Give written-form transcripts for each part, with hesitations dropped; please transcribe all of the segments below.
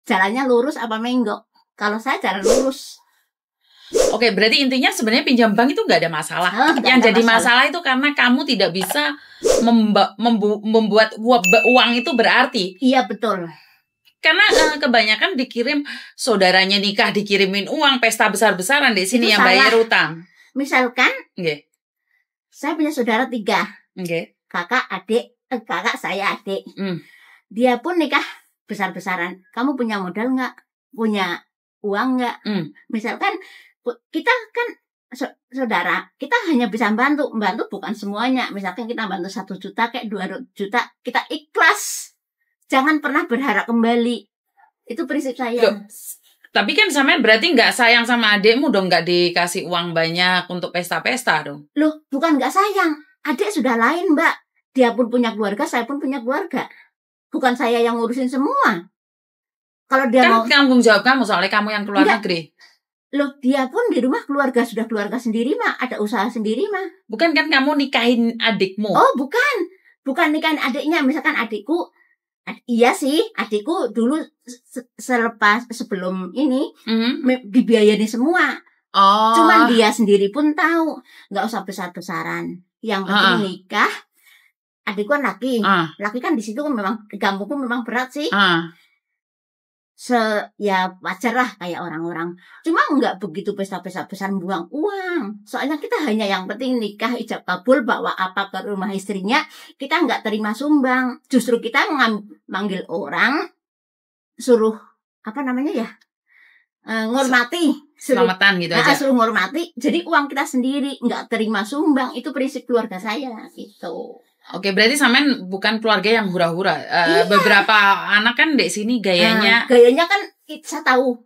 jalannya lurus apa menggok. Kalau saya jalan lurus. Oke, berarti intinya sebenarnya pinjam bank itu nggak ada masalah. Yang jadi masalah itu karena kamu tidak bisa membuat uang itu berarti. Iya, betul. Karena kebanyakan dikirim saudaranya nikah dikirimin uang, pesta besar-besaran di sini itu yang salah. Bayar utang. Misalkan, saya punya saudara 3. Kakak, adik, kakak saya adik. Dia pun nikah besar-besaran. Kamu punya modal nggak? Punya uang nggak? Misalkan kita kan saudara, kita hanya bisa bantu bukan semuanya. Misalkan kita bantu 1 juta kayak 2 juta, kita ikhlas. Jangan pernah berharap kembali. Itu prinsip saya. Loh, tapi kan sampean berarti nggak sayang sama adikmu dong, nggak dikasih uang banyak untuk pesta-pesta dong? Loh, bukan nggak sayang. Adik sudah lain, Mbak. Dia pun punya keluarga, saya pun punya keluarga. Bukan saya yang ngurusin semua. Kalau dia kan mau tanggung jawab kamu, soalnya kamu yang keluar negeri. Loh, dia pun di rumah sudah keluarga sendiri mah, ada usaha sendiri mah. Bukan kan kamu nikahin adikmu? Oh, bukan nikahin adiknya. Misalkan adikku, iya sih, adikku dulu sebelum ini dibiayain semua. Cuman dia sendiri pun tahu, nggak usah besar-besaran. Yang penting nikah. Adikku kan laki, laki kan di situ memang di kampungku memang berat sih. Ya wajar lah kayak orang-orang. Cuma nggak begitu pesta-pesta besar buang uang. Soalnya kita hanya yang penting nikah, ijab kabul, bawa apa ke rumah istrinya. Kita nggak terima sumbang. Justru kita manggil orang, suruh apa namanya ya, ngormati, selamatan gitu aja. Suruh ngormati. Jadi uang kita sendiri, nggak terima sumbang. Itu prinsip keluarga saya gitu. Oke, berarti sampean bukan keluarga yang hura-hura. Iya. Beberapa anak kan di sini gayanya. Gayanya kan saya tahu.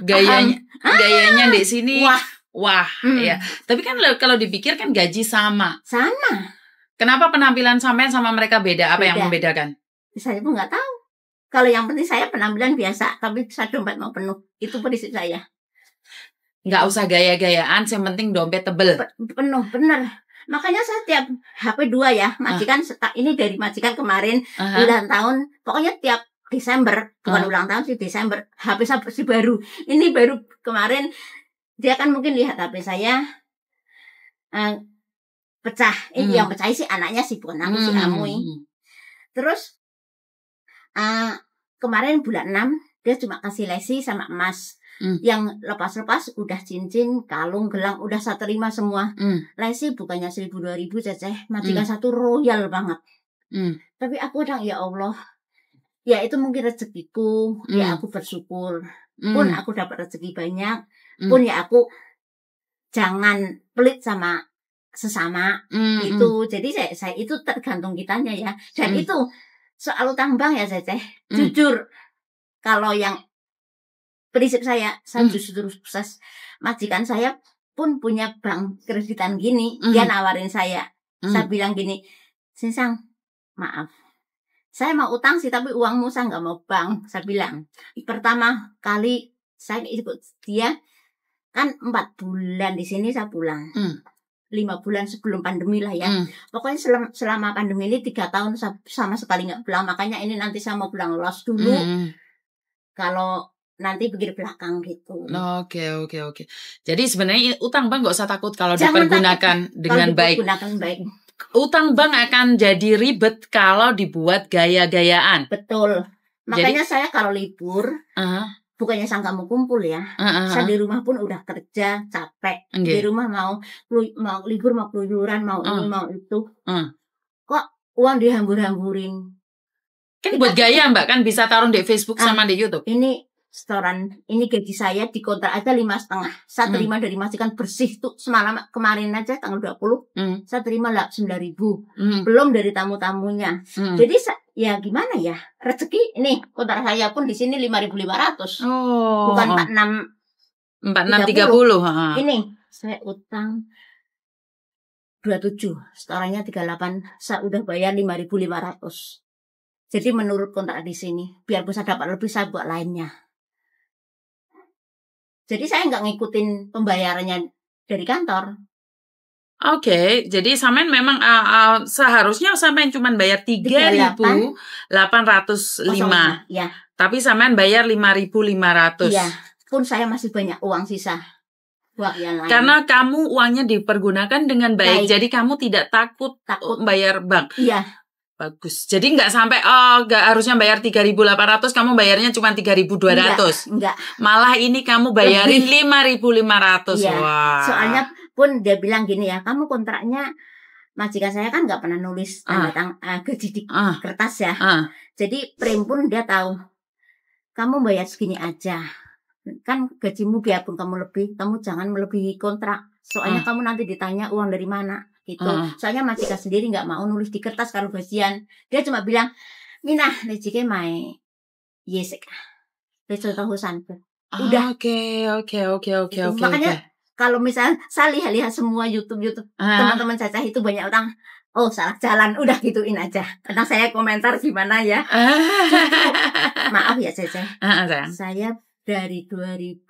Gayanya di sini. Wah, ya. Tapi kan kalau dipikir kan gaji sama. Sama. Kenapa penampilan sampean sama mereka beda? Apa yang membedakan? Saya pun nggak tahu. Kalau yang penting saya penampilan biasa, tapi saya dompet mau penuh. Itu prinsip saya. Nggak usah gaya-gayaan, yang penting dompet tebel. Penuh, bener. Makanya saya tiap HP 2 ya, majikan ini dari majikan kemarin ulang tahun, pokoknya tiap Desember, bukan ulang tahun sih Desember, HP saya bersih baru. Ini baru kemarin, dia kan mungkin lihat HP saya pecah. Ini yang pecah sih anaknya sih, bukan aku sih Amui. Terus kemarin bulan 6 dia cuma kasih lesi sama emas. Yang lepas-lepas udah cincin, kalung, gelang udah saya terima semua. Lesi bukannya 1.000-2.000 ceceh, majikan satu royal banget. Tapi aku bilang ya Allah, ya itu mungkin rezekiku, ya aku bersyukur. Pun aku dapat rezeki banyak, pun ya aku jangan pelit sama sesama gitu. Jadi saya itu tergantung kitanya ya. Dan itu soal utang bank ya ceceh. Jujur, kalau yang prinsip saya justru sukses. Majikan saya pun punya bank kreditan gini. Dia nawarin saya. Saya bilang gini, Sinsang, maaf. Saya mau utang sih, tapi uangmu saya nggak mau bank. Saya bilang, pertama kali saya ikut dia, kan 4 bulan di sini saya pulang. 5 bulan sebelum pandemi lah ya. Pokoknya selama pandemi ini 3 tahun sama sekali nggak pulang. Makanya ini nanti saya mau pulang los dulu. Kalau nanti pikir belakang gitu. Oke. Jadi sebenarnya utang bank nggak usah takut kalau dipergunakan dengan baik. Utang bank akan jadi ribet kalau dibuat gaya-gayaan. Betul. Makanya saya kalau libur, bukannya saya nggak mau kumpul ya. Saya di rumah pun udah kerja, capek. Di rumah mau libur, mau keluyuran, mau ini, mau itu. Kok uang dihambur-hamburin? Kan buat gaya Mbak, kan bisa taruh di Facebook sama di YouTube. Ini setoran, ini gaji saya dikontrak aja 5,5. Saya terima dari majikan bersih tuh semalam kemarin aja tanggal 20. Saya terima 9.000. Belum dari tamu-tamunya. Jadi ya gimana ya? Rezeki ini kontrak saya pun di sini 5.500. Bukan 4630. Ini saya utang 27, setorannya 38. Saya udah bayar 5.500. Jadi menurut kontrak di sini, biar bisa dapat lebih saya buat lainnya. Jadi saya nggak ngikutin pembayarannya dari kantor. Oke, jadi sampean memang seharusnya sampean cuma bayar 3.805. Ya. Tapi sampean bayar 5.500. Iya, pun saya masih banyak uang sisa. Buat yang lain. Karena kamu uangnya dipergunakan dengan baik. Jadi kamu tidak takut bayar bank. Iya. Bagus. Jadi nggak sampai nggak harusnya bayar 3.800, kamu bayarnya cuma 3.200. Enggak. Malah ini kamu bayarin 5.500. Iya. Wah. Soalnya pun dia bilang gini ya, kamu kontraknya majikan saya kan nggak pernah nulis gaji di kertas ya. Jadi prem pun dia tahu. Kamu bayar segini aja. Kan gajimu biarpun kamu lebih, kamu jangan melebihi kontrak. Soalnya kamu nanti ditanya uang dari mana gitu. Soalnya majikan sendiri nggak mau nulis di kertas kalau gajian. Dia cuma bilang, "Minah, lejike mai yesek." Betul tahusan. Udah. Oke. Makanya kalau misalnya saya lihat semua YouTube teman-teman Caca itu banyak orang, oh salah jalan, udah gituin aja. Karena saya komentar gimana ya. Maaf ya Caca. Saya dari 2000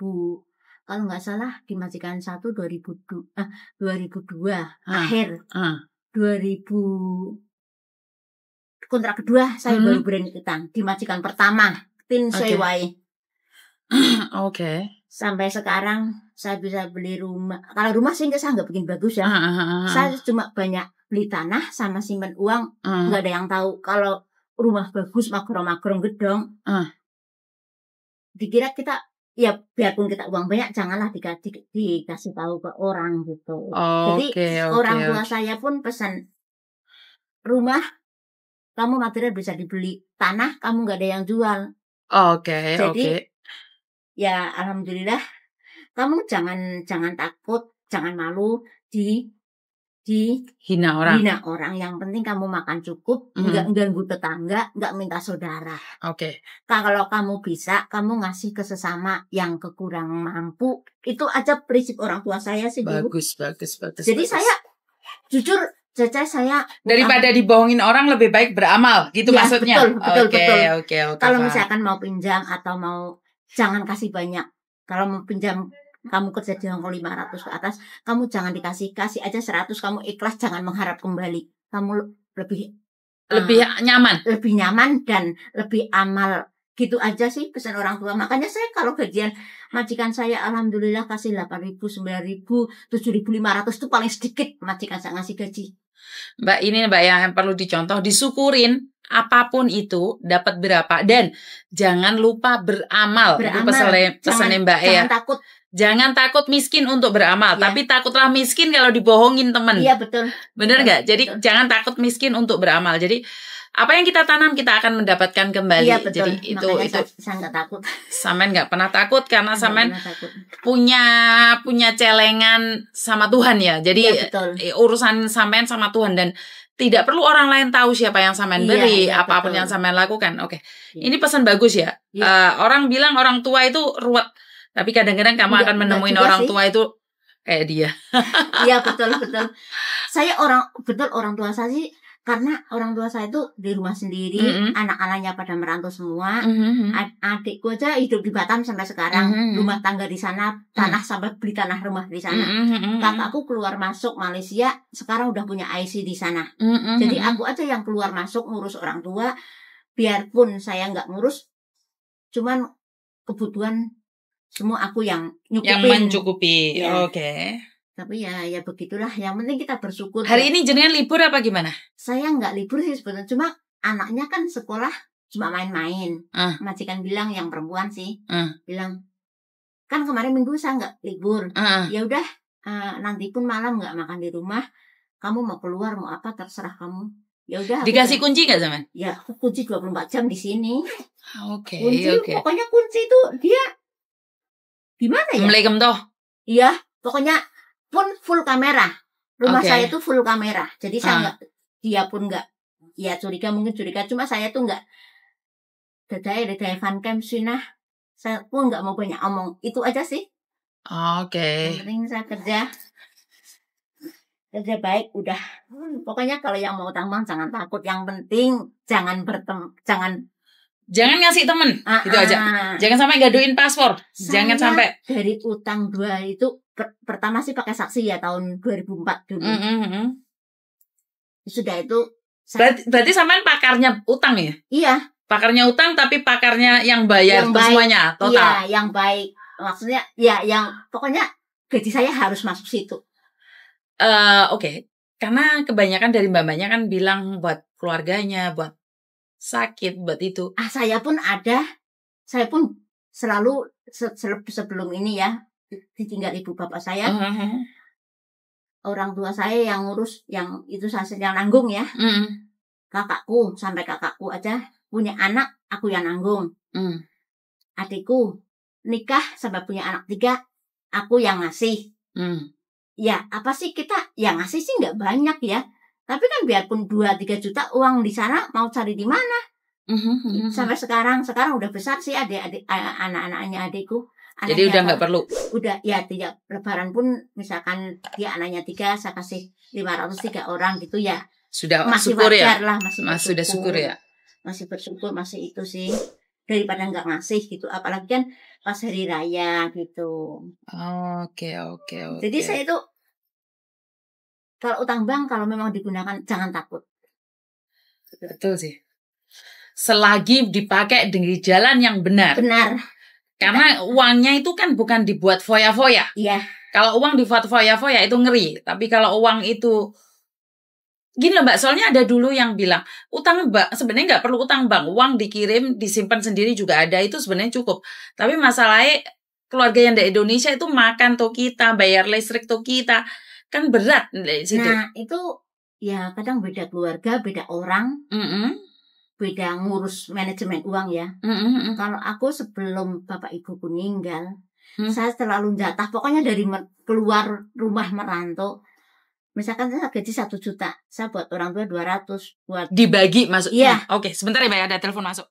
kalau nggak salah di majikan 1 2002 akhir 2000 kontrak kedua saya baru berani utang di majikan pertama tin sewai. Oke. Sampai sekarang saya bisa beli rumah. Kalau rumah sih saya nggak bikin bagus ya. Saya cuma banyak beli tanah sama simpan uang. Nggak ada yang tahu kalau rumah bagus makro-makro gedong. Dikira kita ya biarpun kita uang banyak janganlah dikasih tahu ke orang gitu. Jadi orang tua saya pun pesan rumah kamu material bisa dibeli, tanah kamu nggak ada yang jual. Jadi ya alhamdulillah kamu jangan takut, jangan malu di hina orang. Yang penting kamu makan cukup, nggak ganggu tetangga, nggak minta saudara. Kalau kamu bisa, kamu ngasih ke sesama yang kekurang mampu. Itu aja prinsip orang tua saya sih dulu. Bagus. Jadi saya jujur, Caca saya daripada dibohongin orang lebih baik beramal, gitu ya, maksudnya. Betul. Kalau misalkan mau pinjam atau mau jangan kasih banyak. Kalau mau pinjam kamu kerja di Hongkong 500 ke atas, kamu jangan kasih aja 100, kamu ikhlas, jangan mengharap kembali. Kamu lebih nyaman dan lebih amal. Gitu aja sih pesan orang tua. Makanya saya kalau gajian majikan saya alhamdulillah kasih 8.000, 9.000, 7.500 itu paling sedikit majikan saya ngasih gaji. Mbak, ini Mbak yang perlu dicontoh, disyukurin apapun itu dapat berapa dan jangan lupa beramal. Itu pesannya Mbak ya. Jangan takut miskin untuk beramal, tapi takutlah miskin kalau dibohongin teman. Iya, betul. Bener nggak? Jadi jangan takut miskin untuk beramal. Jadi apa yang kita tanam kita akan mendapatkan kembali. Iya, betul. Jadi itu saya nggak takut. Samen nggak pernah takut karena samen punya celengan sama Tuhan ya. Jadi urusan samen sama Tuhan dan tidak perlu orang lain tahu siapa yang samen beri, apapun yang samen lakukan. Ini pesan bagus ya. Orang bilang orang tua itu ruwet. Tapi kadang-kadang kamu akan menemuin orang tua itu kayak dia. Iya, betul. Saya orang tua saya sih, karena orang tua saya itu di rumah sendiri, anak-anaknya pada merantau semua. Adikku aja hidup di Batam sampai sekarang, rumah tangga di sana, tanah sampai beli tanah rumah di sana. Kakakku keluar masuk Malaysia, sekarang udah punya IC di sana. Jadi aku aja yang keluar masuk ngurus orang tua, biarpun saya nggak ngurus, cuman kebutuhan semua aku yang mencukupi. Ya. Tapi ya begitulah. Yang penting kita bersyukur. Hari ini jenengan libur apa gimana? Saya nggak libur sih sebetulnya. Cuma anaknya kan sekolah cuma main-main. Majikan bilang yang perempuan sih bilang kan kemarin minggu saya nggak libur. Ya udah nanti pun malam nggak makan di rumah. Kamu mau keluar mau apa terserah kamu. Ya udah. Dikasih kunci nggak zaman? Ya kunci 24 jam di sini. Kunci. Pokoknya kunci itu dia gimana ya? Assalamualaikum toh. Iya, pokoknya pun full kamera. Rumah saya itu full kamera. Jadi saya nggak, dia pun nggak, ya mungkin curiga. Cuma saya tuh nggak, dadai fan cam sih. Saya pun nggak mau banyak omong. Itu aja sih. Yang penting saya kerja baik udah. Pokoknya kalau yang mau tambang jangan takut. Yang penting jangan ngasih temen, gitu aja. Jangan sampai gaduin paspor. Jangan sampai. Dari utang 2 itu pertama sih pakai saksi ya tahun 2004 dulu. Sudah itu. Berarti sampean pakarnya utang ya? Iya. Pakarnya utang tapi pakarnya yang bayar yang baik, semuanya total. Iya, yang baik. Maksudnya ya yang pokoknya gaji saya harus masuk situ. Oke. Karena kebanyakan dari mbak-mbaknya kan bilang buat keluarganya, buat sakit, buat itu. Saya pun selalu sebelum ini ya ditinggal ibu bapak saya. Orang tua saya yang ngurus, yang itu saya yang nanggung ya. Kakakku, sampai kakakku aja punya anak, aku yang nanggung. Adikku nikah sampai punya anak 3, aku yang ngasih. Ya apa sih kita yang ngasih sih nggak banyak ya, tapi kan biarpun 2-3 juta uang di sana mau cari di mana. Sampai sekarang udah besar sih adik-adik anak-anaknya adikku. Jadi udah nggak perlu. Udah ya, tidak lebaran pun misalkan dia anaknya 3 saya kasih 500 3 orang gitu ya. Sudah masih syukur wajar ya. Lah, masih sudah syukur ya. Masih bersyukur, masih itu sih daripada nggak ngasih gitu, apalagi kan pas hari raya gitu. Oke. Jadi saya itu kalau utang bank kalau memang digunakan jangan takut. Betul sih. Selagi dipakai di jalan yang benar. Benar. Karena uangnya itu kan bukan dibuat foya-foya. Iya. Kalau uang dibuat foya-foya itu ngeri. Tapi kalau uang itu gini loh Mbak, soalnya ada dulu yang bilang utang bank sebenarnya nggak perlu utang bank, uang dikirim disimpan sendiri juga ada, itu sebenarnya cukup. Tapi masalahnya keluarga yang di Indonesia itu makan tuh kita, bayar listrik tuh kita, kan berat di situ. Nah itu ya kadang beda keluarga, beda orang, beda ngurus manajemen uang ya. Kalau aku sebelum bapak ibuku meninggal, saya selalu jatah, pokoknya dari keluar rumah merantau. Misalkan saya gaji 1 juta, saya buat orang tua 200 buat dibagi masuk. Iya. Oke, sebentar ya Mbak, ada telepon masuk.